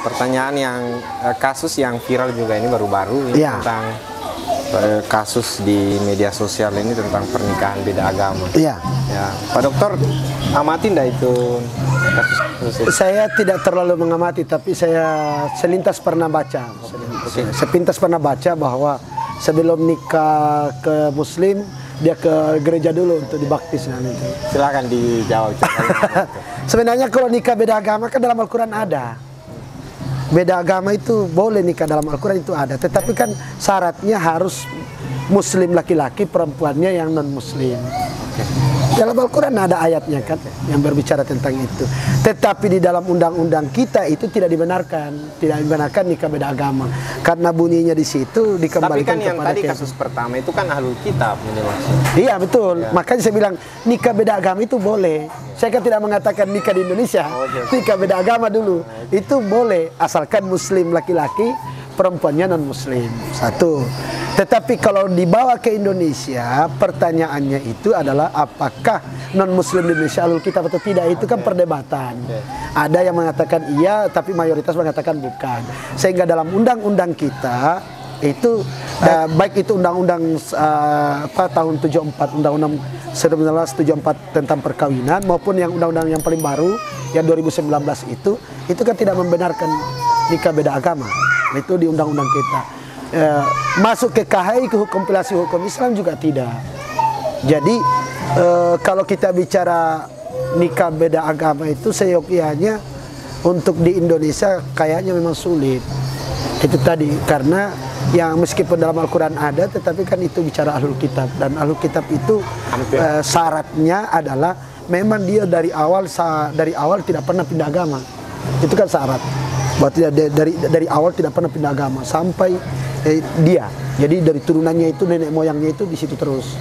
pertanyaan yang kasus yang viral juga ini baru-baru ini tentang kasus di media sosial ini tentang pernikahan beda agama. Iya. Ya, Pak Dokter amati enggak itu kasus itu? Saya tidak terlalu mengamati, tapi saya selintas pernah baca. Sepintas pernah baca bahwa sebelum nikah ke Muslim, dia ke gereja dulu untuk dibaptis. Silakan dijawab. Sebenarnya kalau nikah beda agama kan dalam Al-Quran ada. Beda agama itu boleh nikah dalam Al-Quran itu ada. Tetapi kan syaratnya harus Muslim laki-laki, perempuannya yang non-Muslim. Dalam Al-Quran ada ayatnya kan yang berbicara tentang itu. Tetapi di dalam undang-undang kita itu tidak dibenarkan nikah beda agama. Karena bunyinya di situ dikembalikan kepada. Tapi kan yang tadi kasus pertama itu kan ahlul kitab ini maksudnya. Iya betul. Ya. Makanya saya bilang nikah beda agama itu boleh. Saya kan tidak mengatakan nikah di Indonesia. Nikah beda agama dulu. Itu boleh asalkan Muslim laki-laki, perempuannya non-Muslim. Satu. Tetapi kalau dibawa ke Indonesia, pertanyaannya itu adalah apakah non-Muslim di Indonesia ahlul kitab atau tidak? Itu kan perdebatan. Ada yang mengatakan iya, tapi mayoritas mengatakan bukan. Sehingga dalam undang-undang kita itu baik itu undang-undang tahun 74, undang-undang 1974 tentang perkawinan maupun yang undang-undang yang paling baru yang 2019 itu kan tidak membenarkan nikah beda agama. Itu di undang-undang kita. Masuk ke KHI, ke kompilasi hukum Islam juga tidak. Jadi kalau kita bicara nikah beda agama itu seyogyanya untuk di Indonesia kayaknya memang sulit. Itu tadi karena yang meskipun dalam Al-Quran ada, tetapi kan itu bicara ahlul kitab, dan ahlul kitab itu syaratnya adalah memang dia dari awal tidak pernah pindah agama. Itu kan syarat. Berarti dari awal tidak pernah pindah agama sampai dia. Jadi dari turunannya itu, nenek moyangnya itu di situ terus.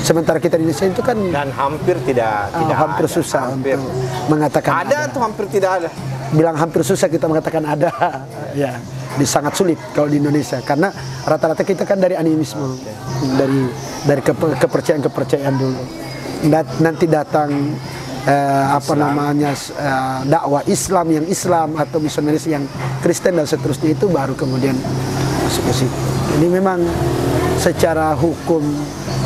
Sementara kita di Indonesia itu kan dan hampir tidak hampir ada. Susah Hampir. untuk mengatakan ada atau hampir tidak ada. Bilang hampir susah kita mengatakan ada. Ya, sangat sulit kalau di Indonesia karena rata-rata kita kan dari animisme, dari kepercayaan dulu. Nanti datang dakwah Islam yang Islam atau misionaris yang Kristen dan seterusnya, itu baru kemudian masuk ke situ. Ini memang secara hukum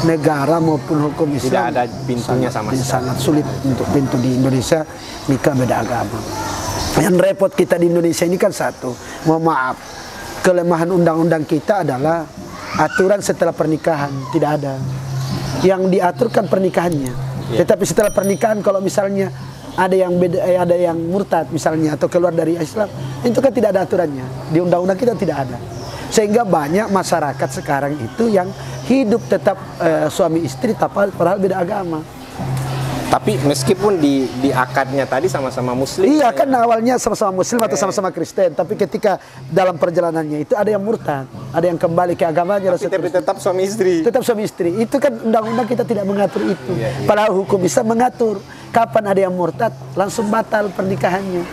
negara maupun hukum Islam tidak ada pintunya sangat sulit untuk pintu di Indonesia nikah beda agama. Yang repot kita di Indonesia ini kan satu, mohon maaf, kelemahan undang-undang kita adalah aturan setelah pernikahan tidak ada. Yang diaturkan pernikahannya. Tetapi setelah pernikahan kalau misalnya ada yang murtad misalnya atau keluar dari Islam, itu kan tidak ada aturannya. Di undang-undang kita tidak ada. Sehingga banyak masyarakat sekarang itu yang hidup tetap suami istri padahal beda agama. Tapi meskipun di akadnya tadi sama-sama Muslim. Iya kan awalnya sama-sama Muslim atau sama-sama Kristen, tapi ketika dalam perjalanannya itu ada yang murtad, ada yang kembali ke agamanya. Tapi tetap suami istri. Tetap suami istri. Itu kan undang-undang kita tidak mengatur itu. Padahal hukum bisa mengatur kapan ada yang murtad langsung batal pernikahannya.